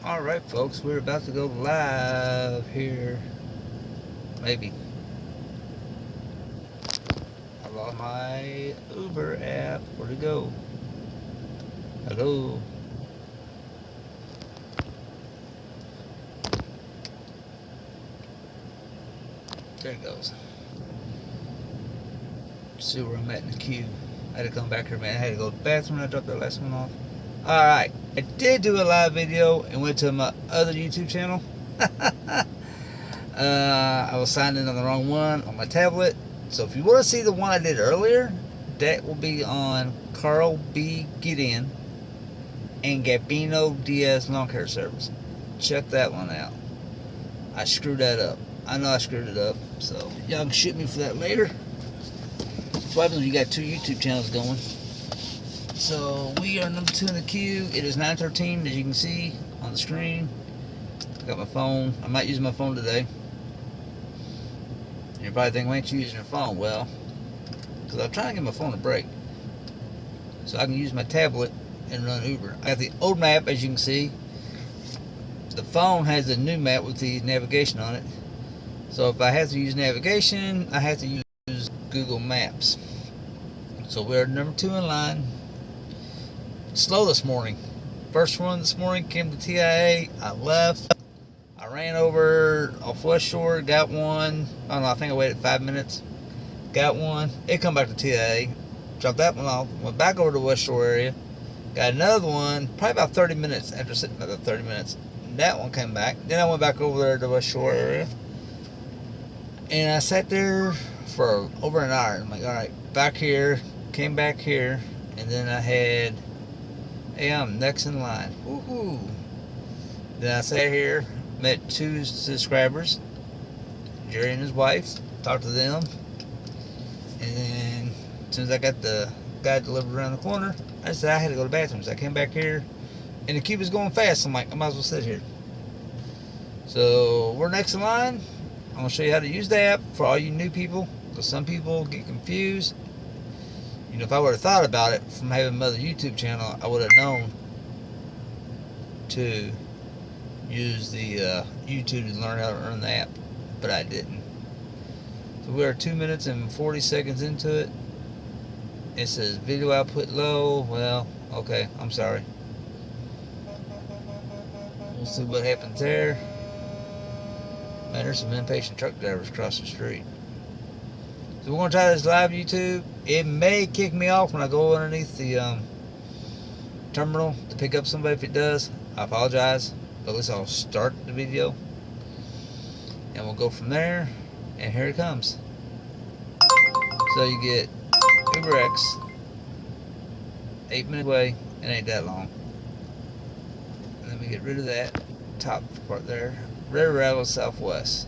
Alright folks, we're about to go live here. Maybe. I lost my Uber app. Where'd it go? Hello? There it goes. Let's see where I'm at in the queue. I had to come back here, man. I had to go to the bathroom and I dropped that last one off. Alright, I did do a live video and went to my other YouTube channel. I was signed in on the wrong one on my tablet. So if you want to see the one I did earlier, that will be on Carl B. Gideon and Gabino Diaz Lawn Care Service. Check that one out. I screwed that up. I know I screwed it up. So y'all can shoot me for that later. That's what happens when you got two YouTube channels going. So we are number 2 in the queue. It is 9:13, as you can see on the screen. I got my phone. I might use my phone today. You're probably thinking, why ain't you using your phone? Well, because I'm trying to get my phone a break, so I can use my tablet and run Uber. I got the old map, as you can see. The phone has the new map with the navigation on it. So if I have to use navigation, I have to use Google Maps. So we're number 2 in line. Slow this morning. First one this morning came to TIA. I left. I ran over off West Shore, got one. I don't know, I think I waited 5 minutes. Got one. It come back to TIA. Dropped that one off. Went back over to West Shore area. Got another one, probably about 30 minutes after sitting about 30 minutes. That one came back. Then I went back over there to West Shore area. And I sat there for over an hour. I'm like, alright, back here. Came back here. And then I had, hey, I'm next in line. Woohoo. Then I sat here. Met 2 subscribers, Jerry and his wife, talked to them, and then as soon as I got the guy delivered around the corner, I said I had to go to the bathroom, so I came back here, and the queue was going fast. I'm like, I might as well sit here. So we're next in line. I'm going to show you how to use the app for all you new people, because some people get confused. You know, if I would have thought about it from having another YouTube channel, I would have known to use the YouTube to learn how to run the app, but I didn't. So we are 2 minutes and 40 seconds into it. It says video output low. Well, okay, I'm sorry. We'll see what happens there. Man, there's some impatient truck drivers across the street. So we're going to try this live YouTube. It may kick me off when I go underneath the terminal to pick up somebody. If it does, I apologize. But at least I'll start the video. And we'll go from there. And here it comes. So you get UberX. 8 minutes away. It ain't that long. And then we get rid of that top part there. Red Ravel Southwest.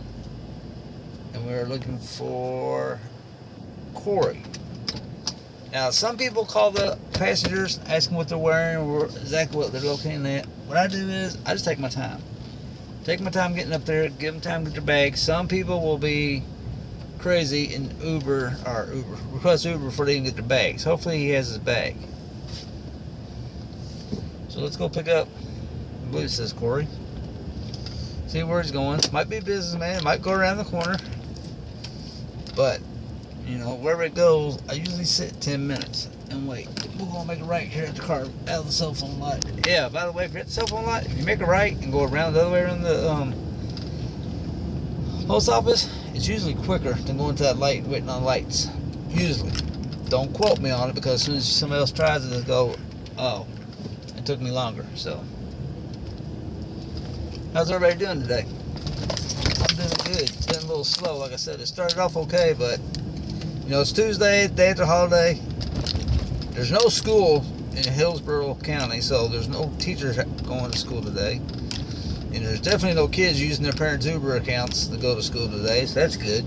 And we're looking for Corey. Now, some people call the passengers, asking what they're wearing, or exactly what they're locating at. What I do is, I just take my time. Take my time getting up there, give them time to get their bag. Some people will be crazy and request Uber before they can get their bags. Hopefully he has his bag. So let's go pick up, I believe it says Corey. See where he's going. Might be a businessman, might go around the corner. But, you know, wherever it goes, I usually sit 10 minutes and wait. We're going to make a right here at the car, out of the cell phone light. Yeah, by the way, if you're at the cell phone light, if you make a right and go around the other way around the post office, it's usually quicker than going to that light and waiting on lights. Usually. Don't quote me on it, because as soon as somebody else tries it, they'll go, oh, it took me longer. So, how's everybody doing today? I'm doing good. It's been a little slow. Like I said, it started off okay, but you know, it's Tuesday, day after holiday. There's no school in Hillsborough County, so there's no teachers going to school today. And there's definitely no kids using their parents' Uber accounts to go to school today, so that's good.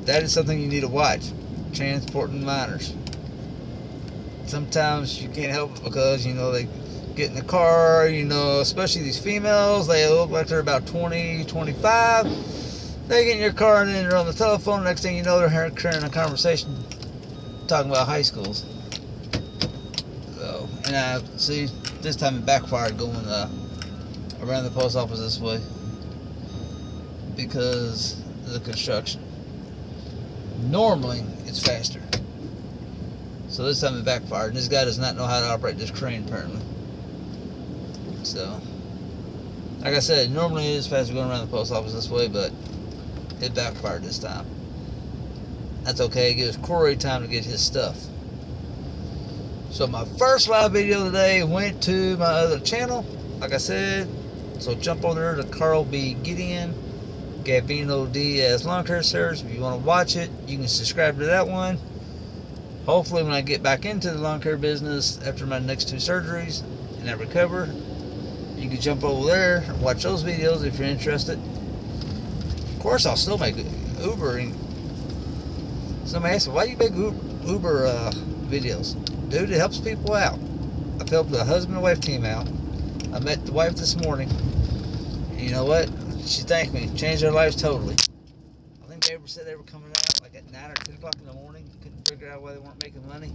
That is something you need to watch. Transporting minors. Sometimes you can't help it because, you know, they get in the car, you know, especially these females, they look like they're about 20, 25. They get in your car and then they're on the telephone. Next thing you know, they're carrying a conversation talking about high schools. So, And see, this time it backfired going around the post office this way because of the construction. Normally, it's faster. So this time it backfired, and this guy does not know how to operate this crane apparently. So, like I said, normally it is faster going around the post office this way, but it backfired this time. That's okay, it gives Corey time to get his stuff. So my first live video today went to my other channel, like I said. So jump over there to Carl B. Gideon, Gavino Diaz Lawn Care Service. If you want to watch it, you can subscribe to that one. Hopefully when I get back into the lawn care business after my next 2 surgeries and I recover, you can jump over there and watch those videos if you're interested. Of course, I'll still make Ubering. Somebody asked me, why do you make Uber videos? Dude, it helps people out. I've helped the husband and wife team out. I met the wife this morning. And you know what? She thanked me. Changed their lives totally. I think they said they were coming out like at 9 or 10 o'clock in the morning. Couldn't figure out why they weren't making money.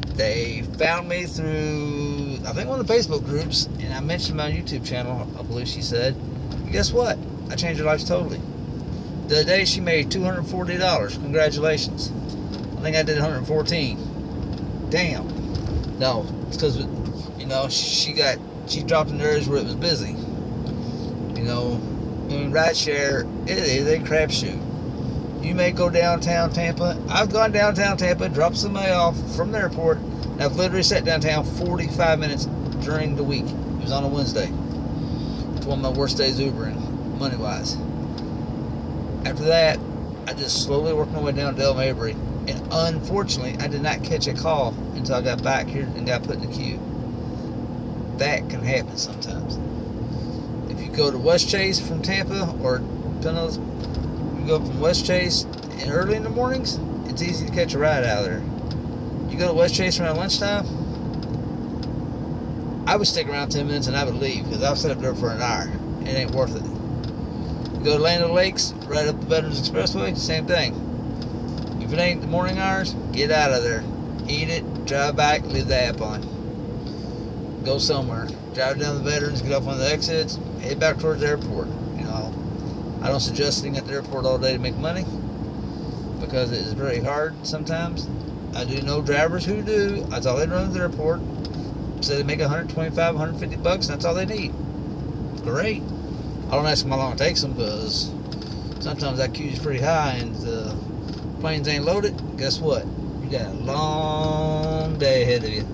They found me through, I think, one of the Facebook groups. And I mentioned my YouTube channel, I believe she said. And guess what? I changed her lives totally. The other day she made $240. Congratulations. I think I did 114. Damn. No, it's because, you know, she dropped in areas where it was busy. You know, doing rideshare, it is a crapshoot. You may go downtown Tampa. I've gone downtown Tampa, dropped somebody off from the airport, and I've literally sat downtown 45 minutes during the week. It was on a Wednesday. It's one of my worst days Ubering, money-wise. After that, I just slowly worked my way down to Del Mabry. And unfortunately, I did not catch a call until I got back here and got put in the queue. That can happen sometimes. If you go to West Chase from Tampa, or you go from West Chase and early in the mornings, it's easy to catch a ride out of there. You go to West Chase around lunchtime, I would stick around 10 minutes and I would leave because I've sat up there for an hour. It ain't worth it. You go to Land of Lakes, right up the Veterans Expressway, same thing. If it ain't the morning hours, get out of there. Eat it, drive back, leave the app on. Go somewhere. Drive down the Veterans, get off one of the exits, head back towards the airport. You know, I don't suggest sitting at the airport all day to make money because it is very hard sometimes. I do know drivers who do. That's all they run to the airport. So they make $125, $150, and that's all they need. Great. I don't ask them how long it takes them because sometimes that queue is pretty high and the planes ain't loaded. Guess what? You got a long day ahead of you.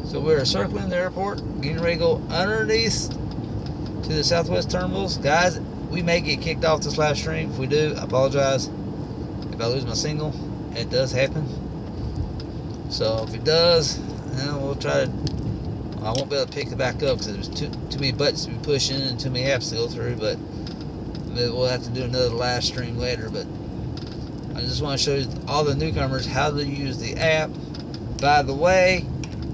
So we're circling the airport, getting ready to go underneath to the southwest terminals. Guys, we may get kicked off this live stream. If we do, I apologize. If I lose my signal, it does happen. So if it does, then we'll try to. I won't be able to pick it back up because there's too many buttons to be pushing and too many apps to go through. But maybe we'll have to do another live stream later. But I just want to show you all the newcomers how to use the app. By the way,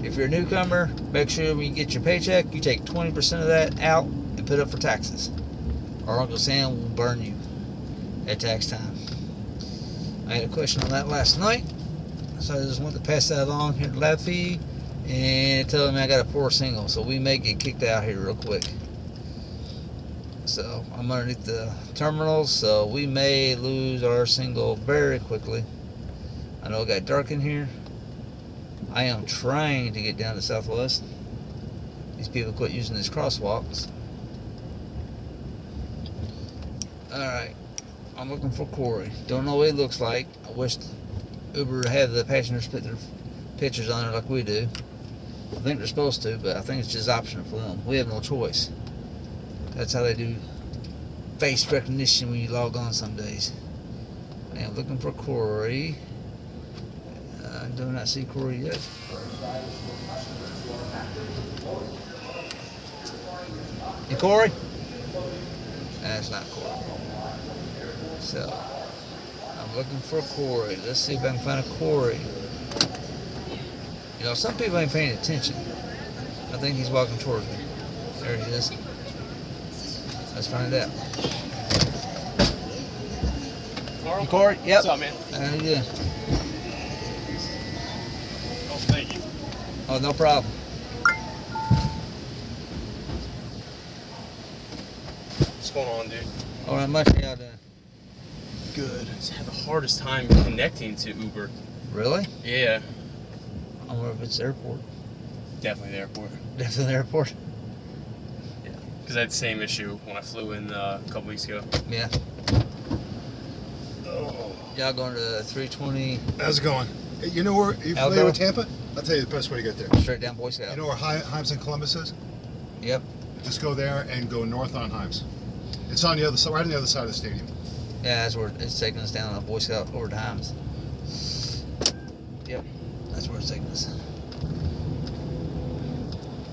if you're a newcomer, make sure when you get your paycheck, you take 20% of that out and put it up for taxes. Or Uncle Sam will burn you at tax time. I had a question on that last night, so I just wanted to pass that along here to Lab Feed and tell them I got a poor single, so we may get kicked out here real quick. So I'm underneath the terminals, so we may lose our single very quickly. I know it got dark in here. I am trying to get down to Southwest. These people quit using these crosswalks. Alright, I'm looking for Corey. Don't know what he looks like. I wish Uber had the passengers put their pictures on there like we do. I think they're supposed to, but I think it's just optional for them. We have no choice. That's how they do face recognition when you log on some days. I am looking for Corey. I do not see Corey yet. You Corey? That's not Corey. So, I'm looking for Corey. Let's see if I can find a Corey. You know, some people ain't paying attention. I think he's walking towards me. There he is. Let's find out. You Corey? Yep. What's up, man? How you doing? Oh, thank you. Oh, no problem. What's going on, dude? Oh, not much. How y'all doing? Good. I just had the hardest time connecting to Uber. Really? Yeah. I wonder if it's the airport. Definitely the airport. Definitely the airport. Yeah. Because I had the same issue when I flew in a couple weeks ago. Yeah. Oh. Y'all going to 320 How's it going? Hey, you know where, you familiar Alabama? with Tampa? I'll tell you the best way to get there. straight down Boy Scout? You know where Himes and Columbus is? Yep. Just go there and go north on Himes. It's on the other side, right on the other side of the stadium. Yeah, that's where it's taking us down on Boy Scout over times. Yep. That's where it's taking us.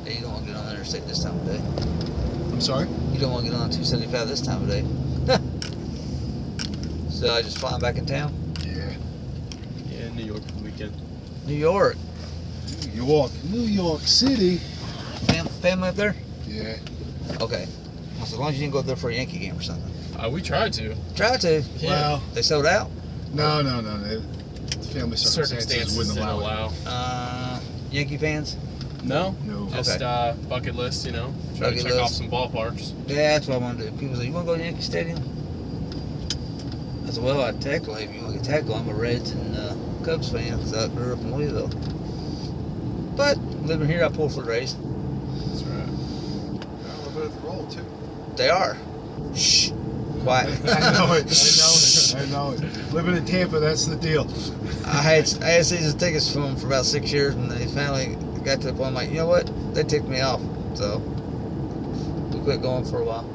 Yeah, you don't want to get on the interstate this time of day. I'm sorry? You don't want to get on 275 this time of day. So I just flying back in town? Yeah. Yeah, New York for the weekend. New York. New York City. Family up there? Yeah. Okay. Well, as long as you didn't go up there for a Yankee game or something. We tried to. Try to. Yeah. Well, They sold out? no. The family circumstances wouldn't didn't allow it. Yankee fans? No. No. Just bucket list, you know. Try Bucket to check off list. some ballparks. Yeah, that's what I want to do. People say, you want to go to Yankee Stadium? I said, well, I'd tackle if you want to get tackle. I'm a Reds and Cubs fan because I grew up in Louisville. But living here, I pull for the Rays. That's right. A little bit of the roll, too. They are. Shh. Quiet. I know it. Living in Tampa, that's the deal. I had season tickets for them for about 6 years, and they finally got to the point, I'm like, you know what? They ticked me off. So we quit going for a while.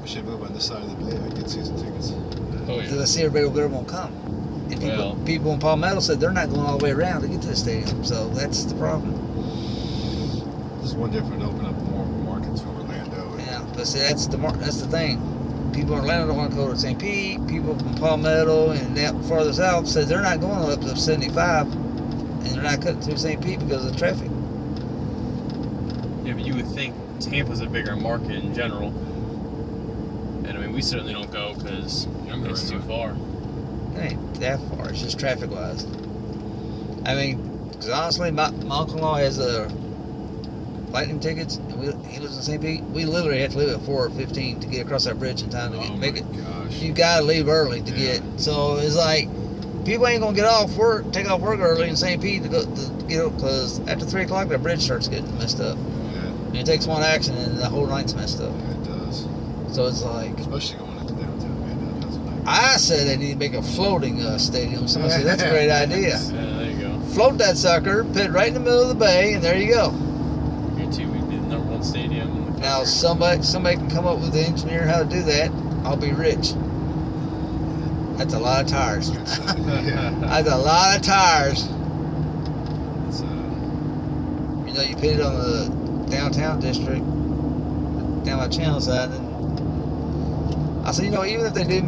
We should move on this side of the bay. I get season tickets. Oh, Because I yeah. see everybody over there won't come. And people in Palmetto said they're not going all the way around to get to the stadium. So that's the problem. There's one different open up more markets for Orlando. Yeah, but see, that's the thing. People in Atlanta don't want to go to St. Pete. People from Palmetto and down farther south said they're not going up to 75, and they're not cutting through St. Pete because of traffic. Yeah, but you would think Tampa's a bigger market in general. And I mean, we certainly don't go because it's too far. It ain't that far. It's just traffic-wise. I mean, because honestly, my uncle-in-law has lightning tickets, and he lives in St. Pete. We literally have to leave at 4:15 to get across that bridge in time to make it. Gosh. You gotta leave early to get. So it's like people ain't gonna take off work early in St. Pete to get up because after 3 o'clock that bridge starts getting messed up. Yeah, And it takes one accident and the whole night's messed up. it does. So it's like Especially going into downtown, man. That doesn't like I said they need to make a floating stadium. Someone said that's a great idea. Yeah, there you go. Float that sucker, put it right in the middle of the bay, and there you go. Here too, we did the #1 stadium in the Now country. somebody can come up with the engineer how to do that. I'll be rich. That's a lot of tires. yeah. That's a lot of tires. It's, You know, you put it on the downtown district, down my channel side, and I said, you know, even if they do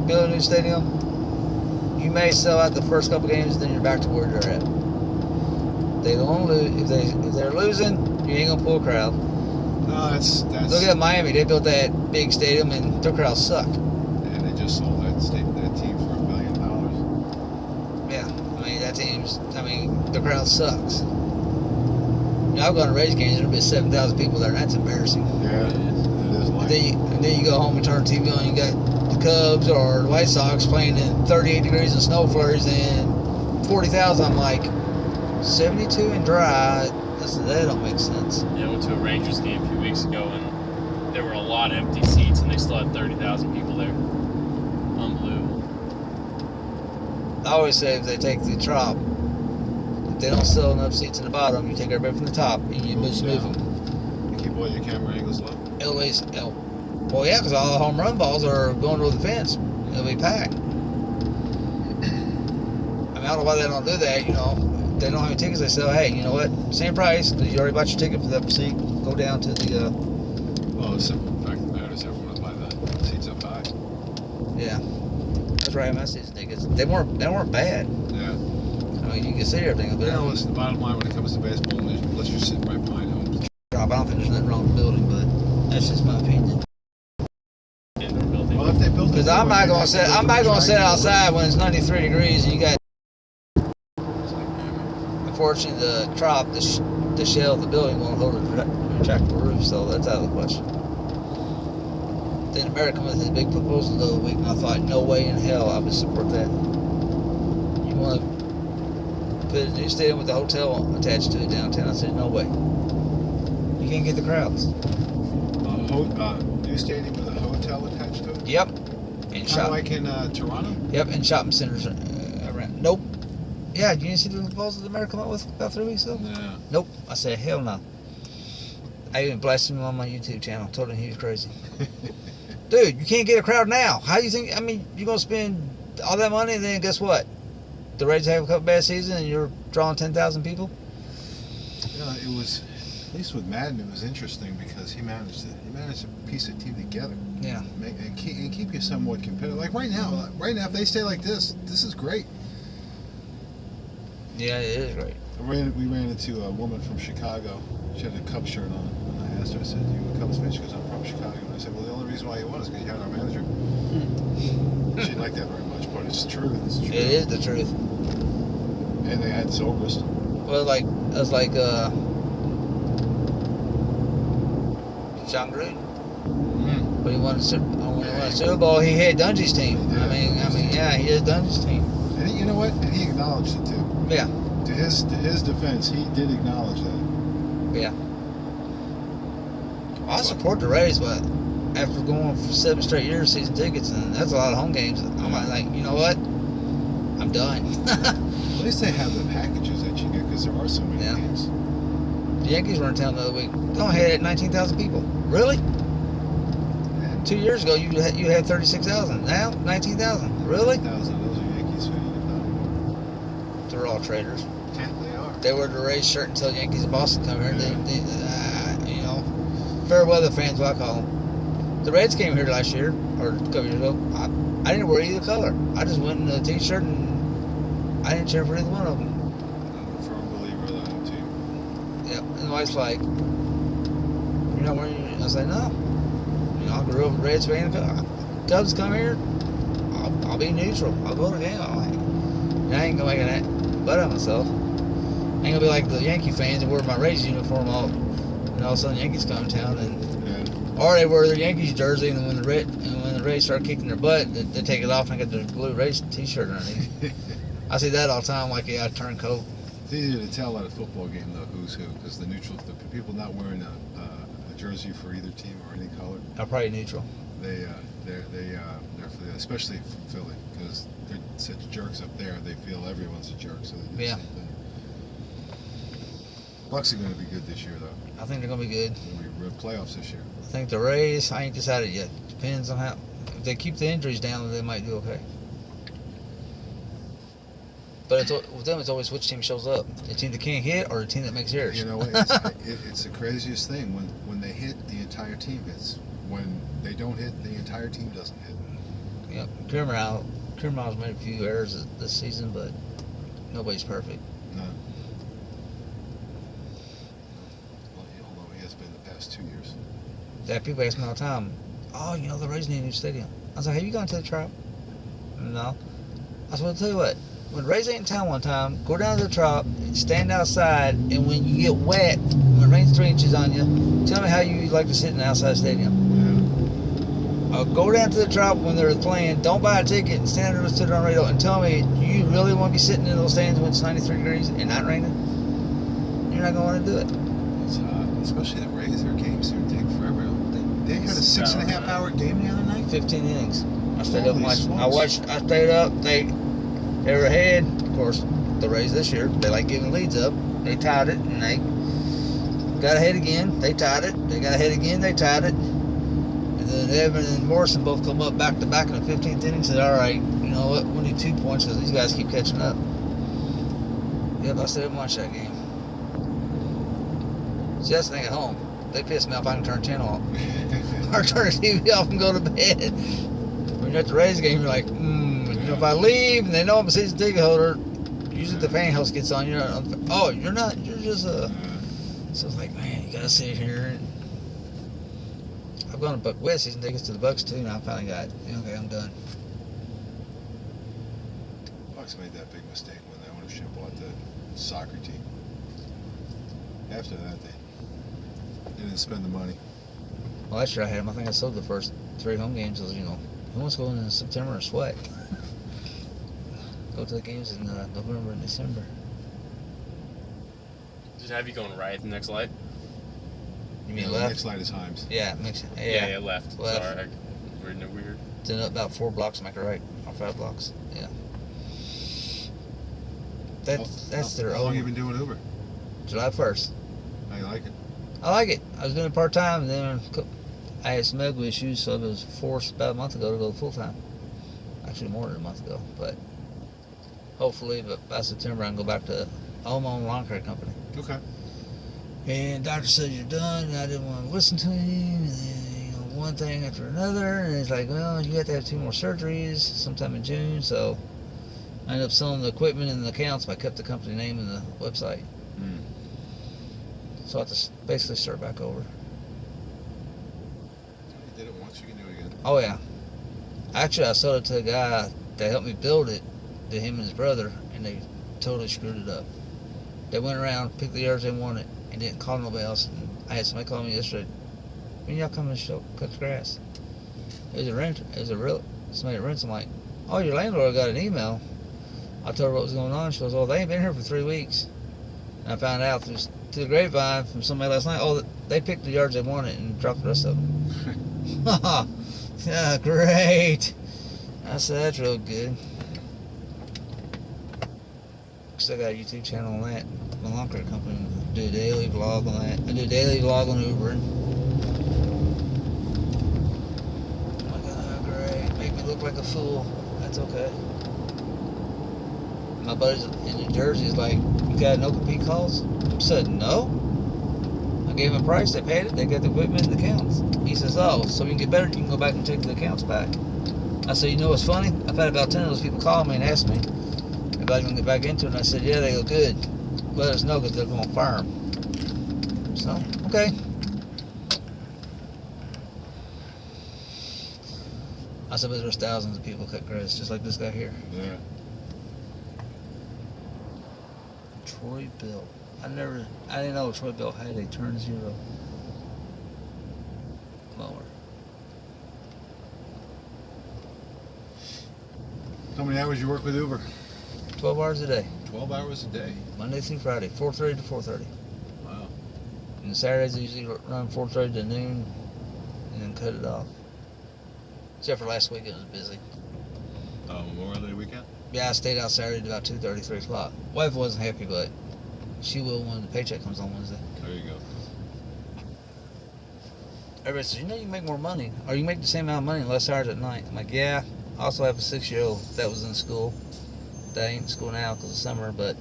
build a new stadium, you may sell out the first couple games, then you're back to where they're at. They don't lose. If they're losing, you ain't gonna pull a crowd. no, that's Look at Miami. They built that big stadium, and their crowd sucked. and they just sold that team for $1 billion. Yeah, I mean the crowd sucks. You know, I've gone to Rays games. There'll be 7,000 people there, and that's embarrassing. Yeah, it is like And then you go home and turn the TV on, and you got the Cubs or the White Sox playing in 38 degrees and snow flurries and 40,000. I'm like, 72 and dry. That don't make sense. Yeah, I went to a Rangers game a few weeks ago, and there were a lot of empty seats, and they still had 30,000 people there. Unbelievable. I always say if they take the top, if they don't sell enough seats in the bottom, you take everybody from the top and you just move them. you keep all your camera angles low. At least, well, yeah, because all the home run balls are going over the fence. It'll be packed. I mean, I don't know why they don't do that. You know, if they don't have any tickets. They say, hey, you know what? Same price because you already bought your ticket for that seat. Go down to the. Well, the simple fact of the matter is everyone will buy the seats up high. Yeah, that's right. My season tickets. They weren't bad. Yeah. I mean, you can see everything. But Yeah, listen, the bottom line when it comes to baseball, unless you're sitting right behind home, I don't think there's nothing wrong with the building, but that's just my opinion. Indoor building. well, if they build it, Because I'm not gonna sit outside when it's 93 degrees and you got. It's like, unfortunately, the trop, the shell of the building won't hold a retractable roof, so that's out of the question. Then America with his big proposal the other week, and I thought, no way in hell I would support that. You want to put a new stadium with a hotel attached to it downtown? I said, no way. You can't get the crowds. New stadium with a hotel attached to it? Yep. And Kind of shop. like in Toronto? Yep, and shopping centers around. Nope. Yeah, you didn't see the proposal that America came up with about 3 weeks ago? Yeah. Nope. I said, hell no. I even blasted him on my YouTube channel. Told him he was crazy. Dude, you can't get a crowd now. How do you think? I mean, you're gonna spend all that money, and then guess what? The Rays have a couple bad seasons, and you're drawing 10,000 people. Yeah, it was. At least with Madden, it was interesting because he managed to piece a team together. Yeah. And keep you somewhat competitive. Like right now, if they stay like this is great. Yeah, it is great. We ran into a woman from Chicago. She had a Cubs shirt on, and I asked her. I said, "You a Cubs fan?" She goes, "I'm from Chicago." And I said, "Well, the only reason why you won is because you had our manager." She didn't like that very much, but it's true. It's true. It is the truth. And they had Zobrist. Well, like it was like John Gruden. When he won the Super Bowl, he had Dungy's team. Yeah. I mean, yeah, he had Dungy's team. And you know what? And he acknowledged it too. Yeah. To his defense, he did acknowledge that. Yeah. Well, I support the Rays, but after going for 7 straight years season tickets, and that's a lot of home games, I'm like, you know what? I'm done. At least they have the packages that you get because there are so many Yeah. games. The Yankees were in town the other week. They only had 19,000 people. Really? Yeah. 2 years ago, you had 36,000. Now, 19,000. Really? 1,000 those are Yankees fans. They're all traitors. Yeah, they are. They wear the Rays shirt until the Yankees and Boston come here. You know, fair weather fans, what I call them. The Reds came here last year, or a couple years ago. I didn't wear either color. I just went in a t-shirt and I didn't cheer for either one of them. I'm a firm believer of that team. Yep. And the wife's like, you're not wearing your... I was like, no. You know, I grew up with Reds fan. Cubs come here, I'll be neutral. I'll go to the game. I'm like, I ain't gonna make an butt of myself. I ain't gonna be like the Yankee fans and wear my Rays uniform and all of a sudden Yankees come to town or they wear their Yankees jersey and when the Rays start kicking their butt, they take it off and get their blue Rays t-shirt underneath. I see that all the time, like a turncoat. It's easier to tell at a football game though who's who because the people not wearing a jersey for either team or any color. I'm probably neutral. They're for the, especially from Philly because they're such jerks up there. They feel everyone's a jerk, so they do the Yeah. same thing. Bucks are going to be good this year though. I think they're gonna be good. They're going to be real playoffs this year. I think the Rays, I ain't decided yet. Depends on how. If they keep the injuries down, they might do okay. But with them, it's always which team shows up. The team that can't hit or the team that makes errors. You know what? It's the craziest thing. When they hit, the entire team hits. When they don't hit, the entire team doesn't hit. Yep. Kiermaier's made a few errors this season, but nobody's perfect. No. Although he has been the past 2 years. Yeah, people ask me all the time, oh, you know, the Rays need a new stadium. I was like, have you gone to the Trop? No. I said, well, I'll tell you what. When the Rays ain't in town one time, go down to the Trop, stand outside, and when you get wet, when it rains 3 inches on you, tell me how you like to sit in an outside stadium. Go down to the Trop when they're playing, don't buy a ticket, and stand there and sit on radio and tell me, do you really want to be sitting in those stands when it's 93 degrees and not raining? You're not going to want to do it. It's especially the Rays. Their games here take forever. They had a 6.5 hour game the other night. 15 innings. I stayed up and watched. Smokes. I stayed up. They were ahead. Of course, the Rays this year, they like giving leads up. They tied it, and they got ahead again. They tied it. They got ahead again. They tied it. And then Evan and Morrison both come up back to back in the 15th inning. Said, "All right, you know what? We need 2 points because these guys keep catching up." Yep, I stayed up and watched that game. See, that's the thing at home. They piss me off. I can turn the channel off. Or turn the TV off and go to bed. When you're at the Rays game, you're like, you know, if I leave and they know I'm a season ticket holder, usually the fan house gets on. You're not. Oh, you're not. You're just a. So it's like, man, you gotta sit here. And I've gone to we had season tickets to the Bucks too, and I finally got. Okay, I'm done. Bucks made that big mistake when the ownership bought the soccer team. After that, they didn't spend the money. Well, last year I had them. I think I sold the first 3 home games. Because, who wants to go in September and sweat? Go to the games in November and December. Just have you going right at the next light? You mean The left? next light is Himes. Yeah, Yeah, left. Left. Sorry, we're in a weird. Then up about 4 blocks, make it right. Or 5 blocks. Yeah. That's their How long own. you been doing Uber? July 1st. How you like it? I like it. I was doing it part time, and then I had some medical issues, so I was forced about a month ago to go full time. Actually, more than a month ago, but hopefully, by September, I can go back to own my own lawn care company. Okay. And doctor said you're done, and I didn't want to listen to him. And then, one thing after another, and it's like, well, you have to have 2 more surgeries sometime in June. So I ended up selling the equipment and the accounts, but I kept the company name and the website. So I have to basically start back over. You did it once, you can do it again. Oh yeah. Actually, I sold it to a guy that helped me build it, to him and his brother, and they totally screwed it up. They went around, picked the yards they wanted, and didn't call nobody else. And I had somebody call me yesterday. When y'all come and cut the grass? It was a renter. It was a real somebody that rents. I'm like, oh, your landlord got an email. I told her what was going on. She goes, oh, they ain't been here for 3 weeks. And I found out through the grapevine from somebody last night. Oh, they picked the yards they wanted and dropped the rest of them. Yeah, great. I said, that's real good. Still got a YouTube channel on that. My lawn care company. Do a daily vlog on that. I do a daily vlog on Ubering. I'm like, oh, great. Make me look like a fool. That's okay. My buddies in New Jersey is like, you got no compete calls? I said, no. I gave them a price, they paid it, they got the equipment and the accounts. He says, oh, so we can get better, you can go back and take the accounts back. I said, you know what's funny? I've had about 10 of those people call me and ask me if I can get back into it. And I said, yeah, they go, good. Let us know because they're going to fire them. So, okay. I said, but there's thousands of people cut grass just like this guy here. Yeah. Troy Bill. I didn't know Troy Bill had a turn 0 mower. How many hours you work with Uber? 12 hours a day. 12 hours a day. Monday through Friday, 4:30 to 4:30. Wow. And Saturdays I usually run 4:30 to noon and then cut it off. Except for last week, it was busy. Memorial Day weekend? Yeah, I stayed out Saturday about 2:30, 3 o'clock. Wife wasn't happy, but she will when the paycheck comes on Wednesday. There you go. Everybody says, you know you can make more money, or you can make the same amount of money in less hours at night. I'm like, yeah. I also have a 6-year-old that was in school. That ain't in school now because of summer, but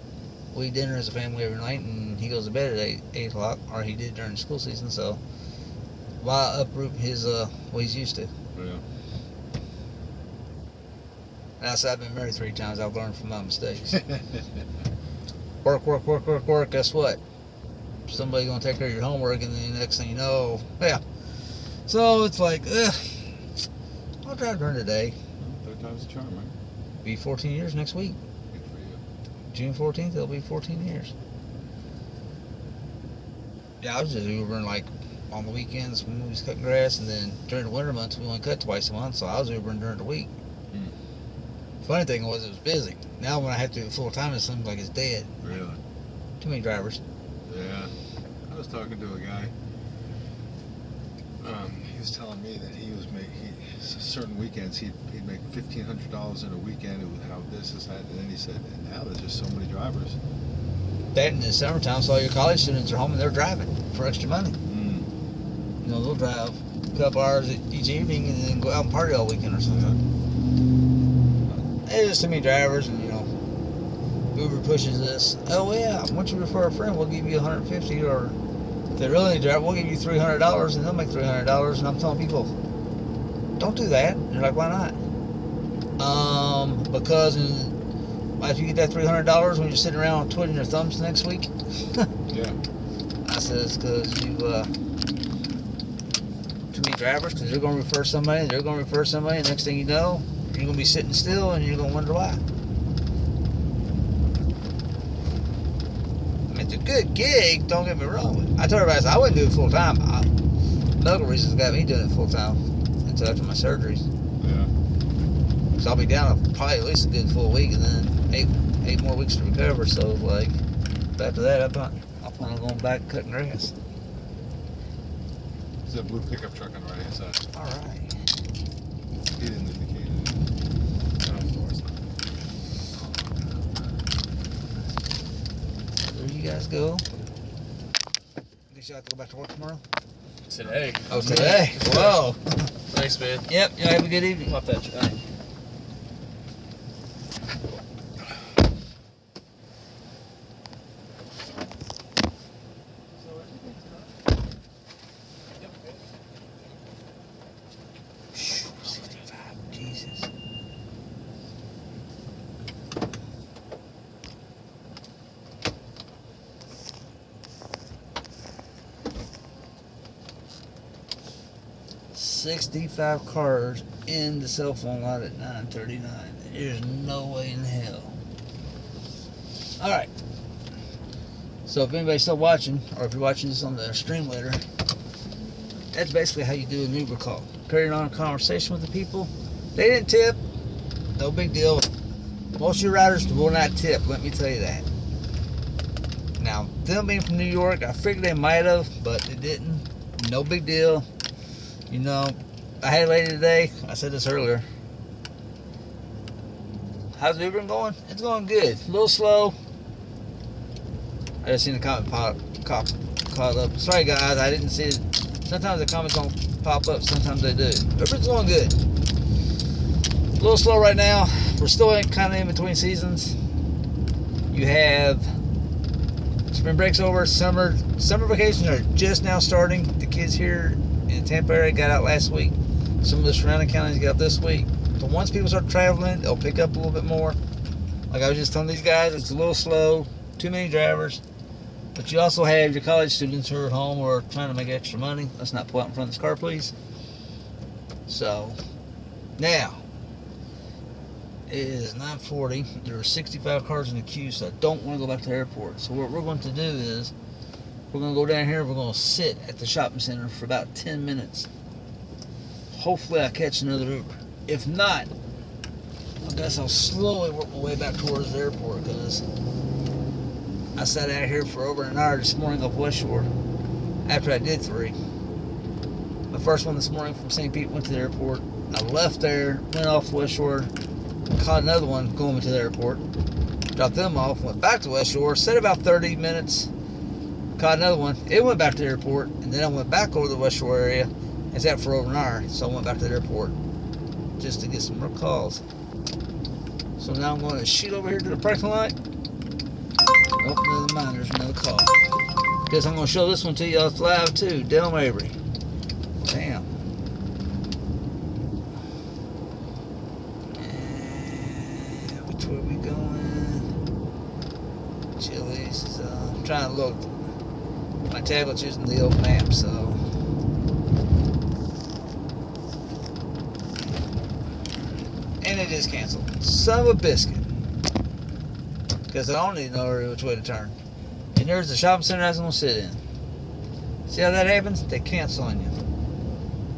we eat dinner as a family every night, and he goes to bed at 8 o'clock, or he did during the school season, so why uproot his, what he's used to? Yeah. And I said, I've been married 3 times, I've learned from my mistakes. Work, guess what? Somebody's going to take care of your homework, and then the next thing you know, yeah. So it's like, I'll drive during the day. Third time's a charm, right? Be 14 years next week. Good for you. June 14th, it'll be 14 years. Yeah, I was just Ubering like on the weekends when we was cutting grass, and then during the winter months we only cut twice a month, so I was Ubering during the week. Funny thing was it was busy. Now when I have to do it full time, it seems like it's dead. Really? Too many drivers. Yeah. I was talking to a guy. He was telling me that he was making certain weekends he'd make $1,500 in a weekend. It was how this, that, and then he said, and now there's just so many drivers. That in the summertime, so all your college students are home and they're driving for extra money. You know, they'll drive a couple hours each evening and then go out and party all weekend or something. There's just too many drivers, and you know, Uber pushes this. Oh yeah, once you refer a friend, we'll give you $150, or if they really need to drive, we'll give you $300, and they'll make $300. And I'm telling people, don't do that. And they're like, why not? Because if you get that $300 when you're sitting around twiddling your thumbs next week. Yeah. I said it's because you too many drivers, because they're going to refer somebody, and next thing you know, you're going to be sitting still, and you're going to wonder why. I meant to a good gig, don't get me wrong. I told everybody, I said, I wouldn't do it full time. Medical reasons got me doing it full time until after my surgeries. Yeah. So I'll be down probably at least a good full week, and then eight more weeks to recover. So like after that, I plan on going back and cutting grass. There's that blue pickup truck on the right hand side. All right. He didn't indicate it. No, of course. There you guys go. Guess you have to go back to work tomorrow. Today. Oh, today. Whoa. Thanks, man. Yep. You have a good evening. Pop that try. Phew, 65. Jesus. $65 cars in the cell phone lot at 9:39. There's no way in hell. All right. So if anybody's still watching, or if you're watching this on the stream later, that's basically how you do an Uber call. Carrying on a conversation with the people. They didn't tip. No big deal. Most of your riders will not tip, let me tell you that. Now, them being from New York, I figured they might have, but they didn't. No big deal. You know, I had a lady today. I said this earlier. How's the Uber going? It's going good. A little slow. I just seen the comment caught up. Sorry guys, I didn't see it. Sometimes the comments don't pop up. Sometimes they do. Uber's going good. A little slow right now. We're still kind of in between seasons. You have spring break's over. Summer vacations are just now starting. The kids here in the Tampa area got out last week. Some of the surrounding counties got out this week. But once people start traveling, they'll pick up a little bit more. Like I was just telling these guys, it's a little slow. Too many drivers. But you also have your college students who are at home or trying to make extra money. Let's not pull out in front of this car, please. So, now, it is 9:40. There are 65 cars in the queue, so I don't want to go back to the airport. So what we're going to do is, we're going to go down here, we're going to sit at the shopping center for about 10 minutes. Hopefully I catch another Uber. If not, I guess I'll slowly work my way back towards the airport, because I sat out here for over an hour this morning off West Shore after I did 3. The first one this morning from St. Pete went to the airport. I left there, went off West Shore, caught another one going to the airport, dropped them off, went back to West Shore, sat about 30 minutes, caught another one. It went back to the airport, and then I went back over to the West Shore area and sat for over an hour. So I went back to the airport just to get some more calls. So now I'm going to shoot over here to the parking lot. Oh, never mind, there's another call. Guess I'm going to show this one to you. It's live too. Del Mabry. Damn. And which way are we going? Chili's. I'm trying to look. My tablet's using the old map, so. And it is canceled. Son of a biscuit. Because I don't even know which way to turn. And there's the shopping center I was going to sit in. See how that happens? They cancel on you.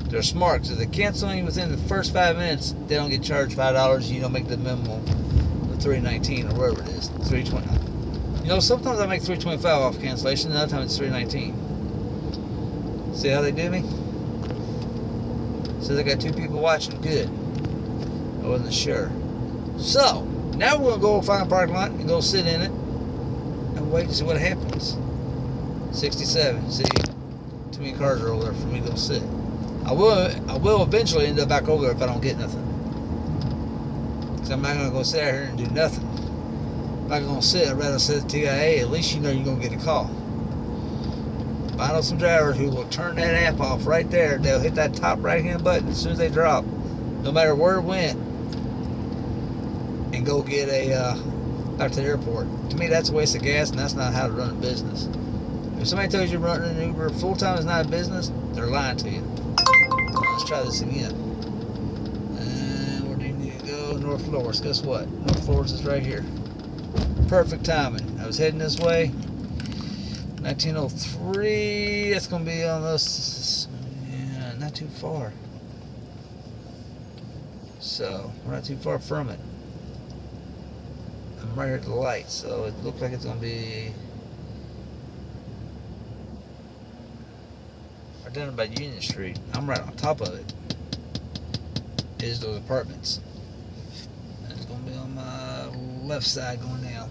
They're smart, because if they cancel on you within the first 5 minutes, they don't get charged $5. You don't make the minimum of $3.19 or whatever it is, $3.20. You know, sometimes I make $3.25 off cancellation, another time it's $3.19. See how they do me? So they got 2 people watching. Good. I wasn't sure. So, now we're going to go find a parking lot and go sit in it and wait to see what happens. 67. See, too many cars are over there for me to go sit. I will eventually end up back over there if I don't get nothing. Because I'm not going to go sit out here and do nothing. If I'm going to sit, I'd rather sit at TIA. At least you know you're going to get a call. But I know some drivers who will turn that app off right there. They'll hit that top right hand button as soon as they drop, no matter where it went, and go get a back to the airport. To me, that's a waste of gas, and that's not how to run a business. If somebody tells you running an Uber full time is not a business, they're lying to you. Let's try this again. And where do you need to go? North Florence. Guess what? North Florence is right here. Perfect timing. I was heading this way. 1903. That's gonna be on this. Yeah, not too far. So we're not too far from it. I'm right here at the light, so it looks like it's gonna be right down by Union Street. I'm right on top of it. Is those apartments. And it's gonna be on my left side going down.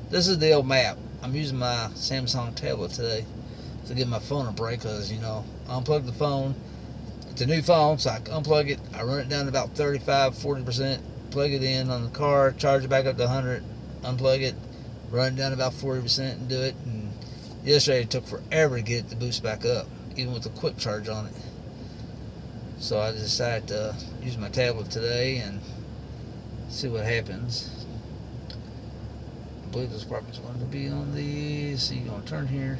This is the old map. I'm using my Samsung tablet today to give my phone a break because, you know, I unplugged the phone. It's a new phone, so I unplug it. I run it down to about 35-40%, plug it in on the car, charge it back up to 100, unplug it, run it down to about 40% and do it. And yesterday it took forever to get it to boost back up, even with a quick charge on it. So I decided to use my tablet today and see what happens. I believe this apartment's going to be on the, so you're going to turn here.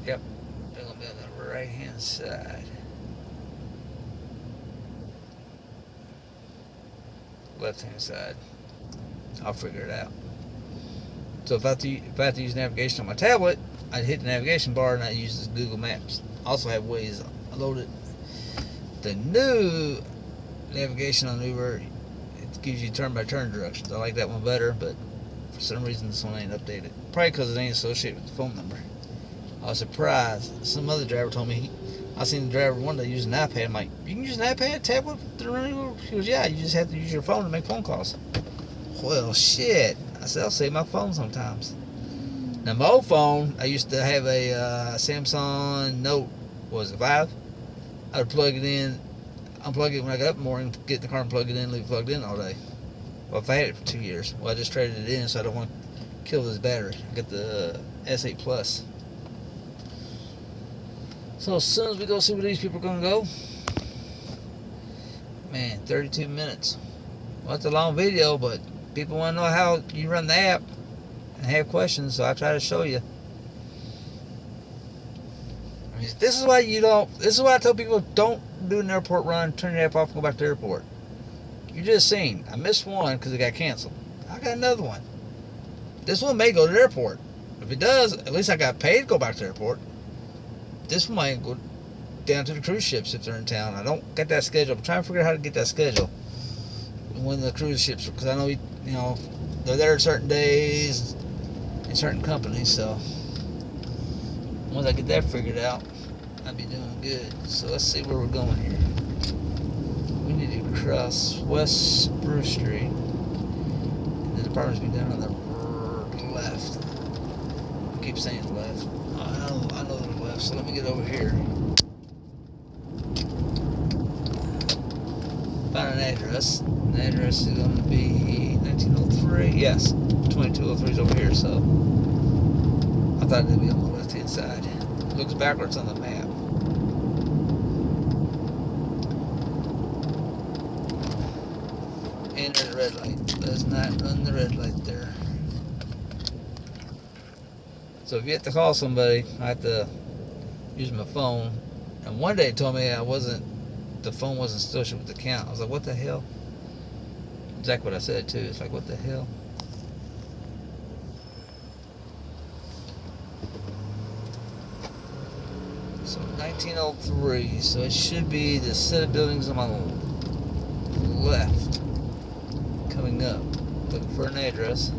Yep, they're going to be on the right hand side. Left hand side. I'll figure it out. So if I have to use navigation on my tablet, I'd hit the navigation bar and I use Google Maps. Also have Waze loaded. The new navigation on Uber, it gives you turn-by-turn directions. I like that one better, but for some reason this one ain't updated. Probably because it ain't associated with the phone number. I was surprised. Some other driver told me, I seen the driver one day use an iPad. I'm like, you can use an iPad, tablet? He goes, yeah, you just have to use your phone to make phone calls. Well, shit. I said, I'll save my phone sometimes. Now, my old phone, I used to have a Samsung Note, what was it, 5? I would plug it in, unplug it when I got up in the morning, get in the car and plug it in, leave it plugged in all day. Well, if I had it for 2 years, well, I just traded it in, so I don't want to kill this battery. I got the S8 Plus. So as soon as we go see where these people are going to go, man, 32 minutes. Well, it's a long video, but people want to know how you run the app and have questions, so I try to show you. I mean, this is why I tell people, don't do an airport run, turn your app off and go back to the airport. You just seen, I missed one because it got canceled. I got another one. This one may go to the airport. If it does, at least I got paid to go back to the airport. This one might go down to the cruise ships if they're in town. I don't get that schedule. I'm trying to figure out how to get that schedule. When the cruise ships, because I know, you know, they're there certain days in certain companies, so once I get that figured out, I'll be doing good. So let's see where we're going here. We need to cross West Spruce Street, and the apartments be down on the left. I keep saying left. I know the left, so let me get over here. Found an address. The address is going to be 1903. Yes, 2203 is over here, so I thought it'd be on the left hand side. It looks backwards on the map. Enter the red light. Let's not run the red light there. So if you have to call somebody, I have to use my phone. And one day it told me the phone wasn't associated with the account. I was like, what the hell? Exactly what I said too. It's like, what the hell? So 1903. So it should be the set of buildings on my left. Coming up. Looking for an address.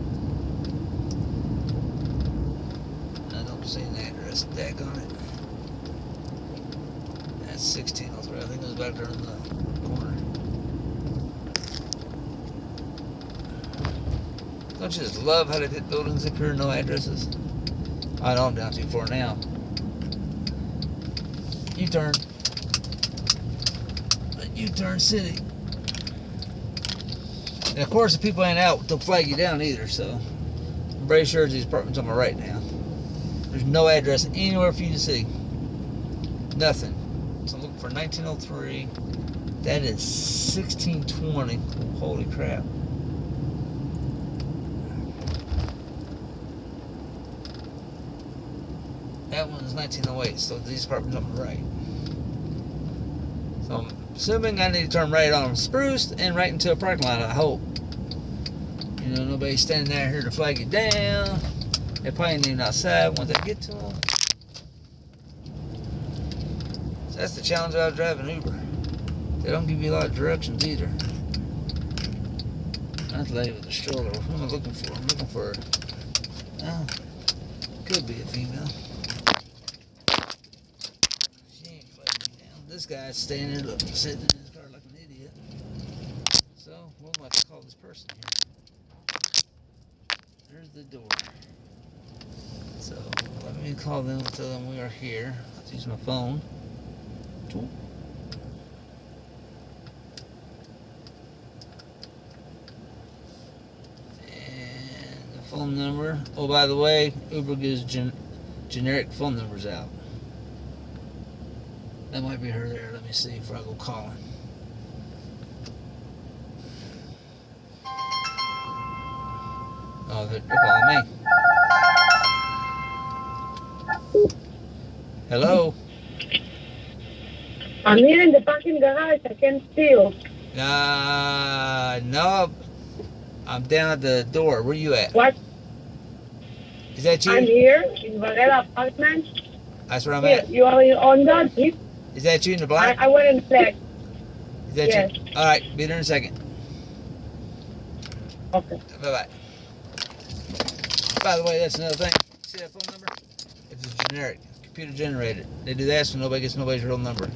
I don't see an address tag on it. That's 1603. I think it was back there in the corner. Don't you just love how they did buildings up here, no addresses? I know I'm down too far now. U-turn. U-turn city. And of course, if people ain't out, they'll flag you down either, so I'm pretty sure these apartments on my right now. There's no address anywhere for you to see. Nothing. So look for 1903. That is 1620. Holy crap. That one's 1908, so these apartments on the right. So I'm assuming I need to turn right on Spruce and right into a parking lot, I hope. You know, nobody's standing out here to flag you down. They probably ain't even outside once I get to them. So that's the challenge about driving Uber. They don't give you a lot of directions either. That's the lady with the stroller. Who am I looking for? I'm looking for. Oh, could be a female. She ain't fighting me down. This guy's standing up, sitting in his car like an idiot. So we'll have to call this person here. There's the door. So let me call them and tell them we are here. Let's use my phone. And the phone number. Oh, by the way, Uber gives generic phone numbers out. That might be her there. Let me see before I go calling. Oh, they're calling me. Hello? I'm here in the parking garage. I can't see you. No. I'm down at the door. Where you at? What? Is that you? I'm here in Varela apartment. That's where I'm Here, at. you are on that jeep. Is that you in the black? I went in black. Is that Yes. you? All right. Be there in a second. Okay. Bye-bye. By the way, that's another thing. See that phone number? It's just generic. Computer generated. They do that so nobody gets nobody's real number.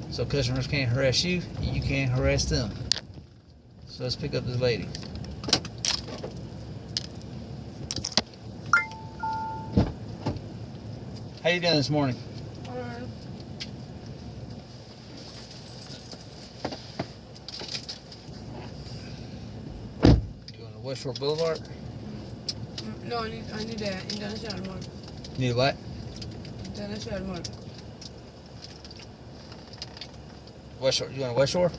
So customers can't harass you, and you can't harass them. So let's pick up this lady. How you doing this morning? You going to West Shore Boulevard? No, I need the international mall. You need what? International mall. West Shore. You going to West Shore?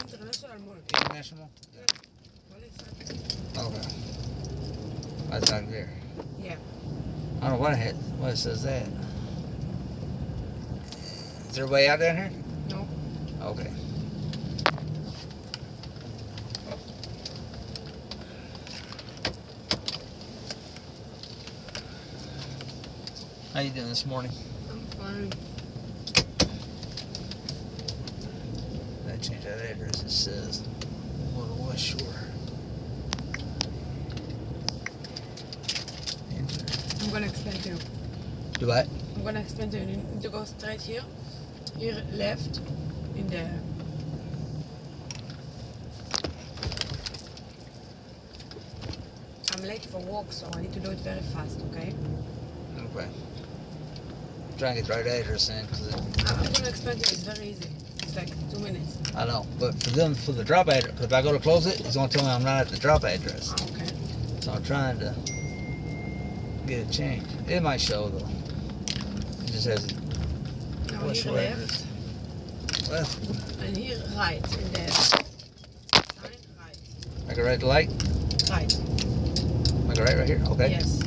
International mall. International? What is that? Okay. That's not there. Yeah. I don't know what it says that. Is there a way out down here? No. Okay. How you doing this morning? I'm fine. I changed that address. It says go to West Shore. I'm gonna explain to you. Do what? I'm gonna explain to you. You need to go straight here. Here left in the. I'm late for work, so I need to do it very fast, okay? Okay. I'm trying to get the right address in because I'm gonna explain to you. It's very easy. It's like 2 minutes. I know, but for the drop address, because if I go to close it, it's gonna tell me I'm not at the drop address. Ah, okay. So I'm trying to get it changed. It might show though. It just has Now West here Shore left address. Left. and here right in the sign right. I go right to light. Right. I go right here. Okay. Yes.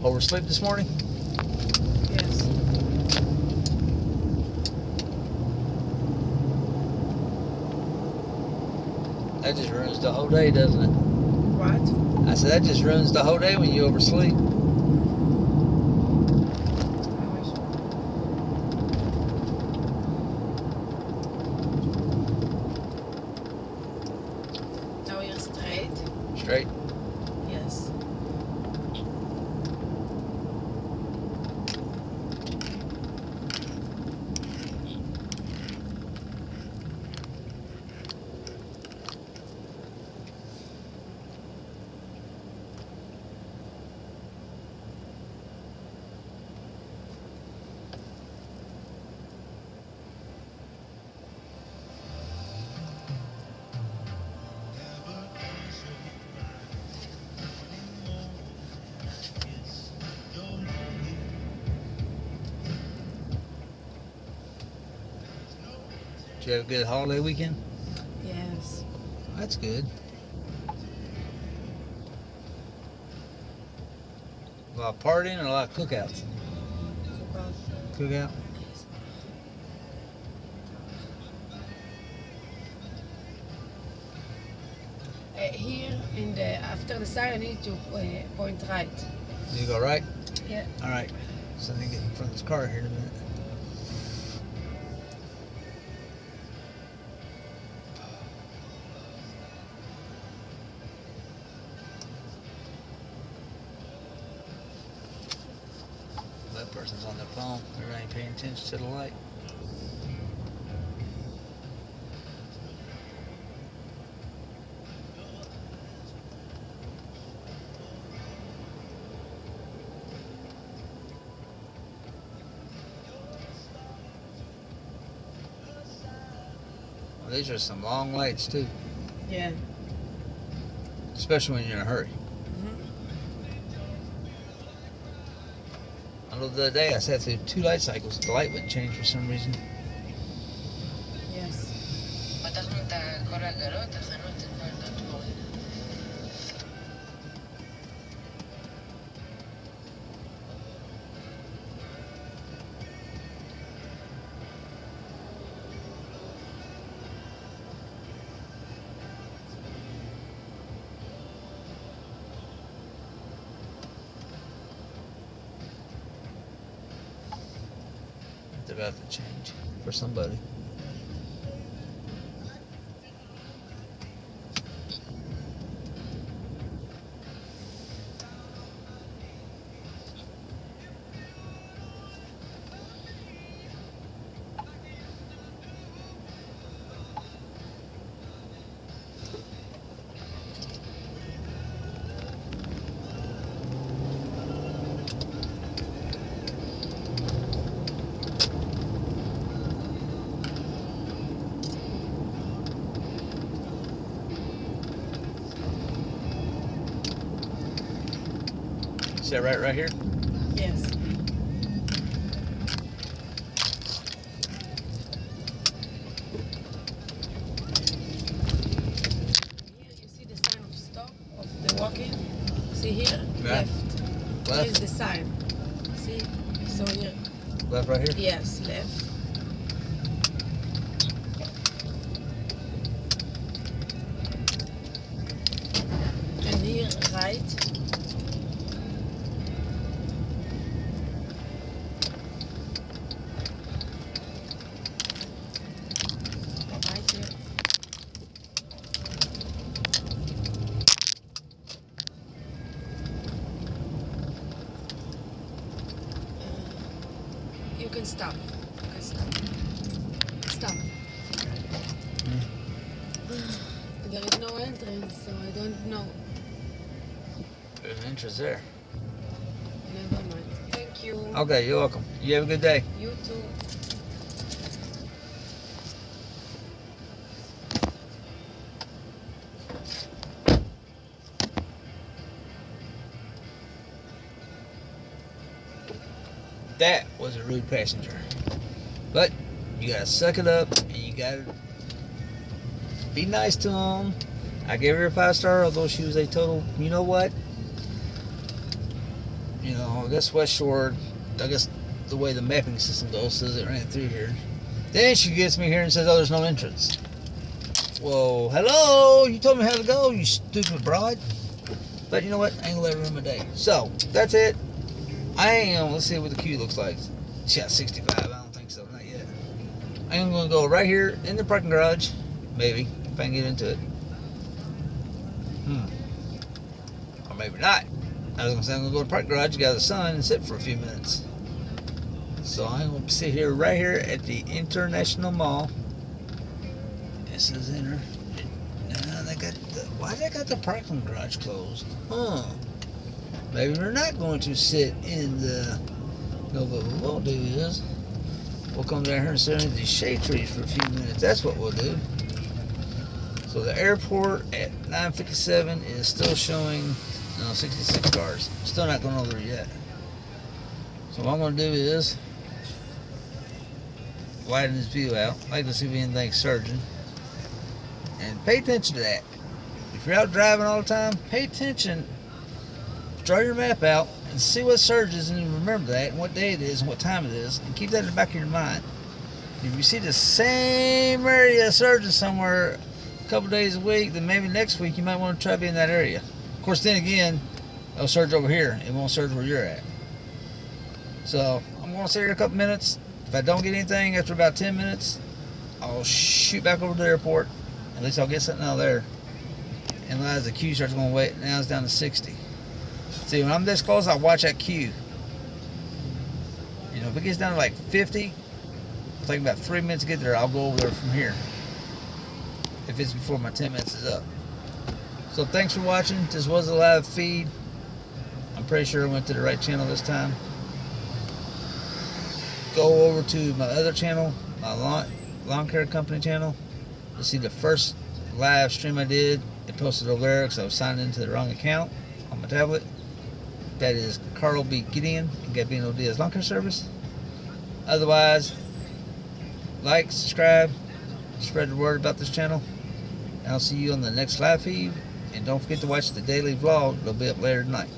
Oversleep this morning? Yes. That just ruins the whole day, doesn't it? What? I said that just ruins the whole day when you oversleep. I wish. Now here straight. Straight. Yes. Did you have a good holiday weekend? Yes. That's good. A lot of partying and a lot of cookouts. Cookout? Here in the after the sign, I need to point right. You go right? Yeah. All right. So let me get in front of this car here in a minute. That person's on their phone. They ain't paying attention to the light. Well, these are some long lights too, Yeah. especially when you're in a hurry. Mm-hmm. I know the other day I sat through 2 light cycles. The light wouldn't change for some reason. Yes. It's about to change for somebody. See that right here? Yes. Here you see the sign of stop of the walking. See here? Yeah. Left. Where Left? is the sign? See? So here. Left right here? Yes, left. And here, right. Right here. You can stop. You can stop. Stop. There is no entrance, so I don't know. There's an entrance there. Never mind. Thank you. Okay, you're welcome. You have a good day. You too. That was a rude passenger. But you gotta suck it up and you gotta be nice to him. I gave her a 5-star, although she was a total, you know what? You know, I guess West Shore, I guess the way the mapping system goes says it ran through here. Then she gets me here and says, oh, there's no entrance. Whoa, hello, you told me how to go, you stupid broad. But you know what? I ain't gonna let her ruin my day. So, that's it. I am, let's see what the queue looks like. Yeah, 65, I don't think so, not yet. I am gonna go right here in the parking garage, maybe, if I can get into it. Or maybe not. I was gonna say I'm gonna go to the parking garage, get out of the sun, and sit for a few minutes. So I'm gonna sit here, right here at the International Mall. This is enter. They got why they got the parking garage closed? Huh? Maybe we're not going to sit in the. No, but what we'll do is we'll come down here and sit under these shade trees for a few minutes. That's what we'll do. So the airport at 9:57 is still showing 66 cars. Still not going over there yet. So what I'm going to do is widen this view out. Like to see if anything's surging. And pay attention to that. If you're out driving all the time, pay attention. Draw your map out and see what surges, and remember that and what day it is and what time it is, and keep that in the back of your mind. If you see the same area surging somewhere a couple days a week, then maybe next week you might want to try to be in that area. Of course, then again, it'll surge over here. It won't surge where you're at. So I'm going to sit here a couple minutes. If I don't get anything after about 10 minutes, I'll shoot back over to the airport. At least I'll get something out of there. And as the queue starts going to wait, now it's down to 60. See, when I'm this close, I watch that queue. You know, if it gets down to like 50, it'll take about 3 minutes to get there. I'll go over there from here. If it's before my 10 minutes is up. So thanks for watching. This was a live feed. I'm pretty sure I went to the right channel this time. Go over to my other channel, my lawn care company channel, to see the first live stream I did. It posted over there because I was signed into the wrong account on my tablet. That is Carl B. Gideon and Gabino Diaz Lawn Care Service. Otherwise, like, subscribe, spread the word about this channel. And I'll see you on the next live feed. And don't forget to watch the daily vlog. It'll be up later tonight.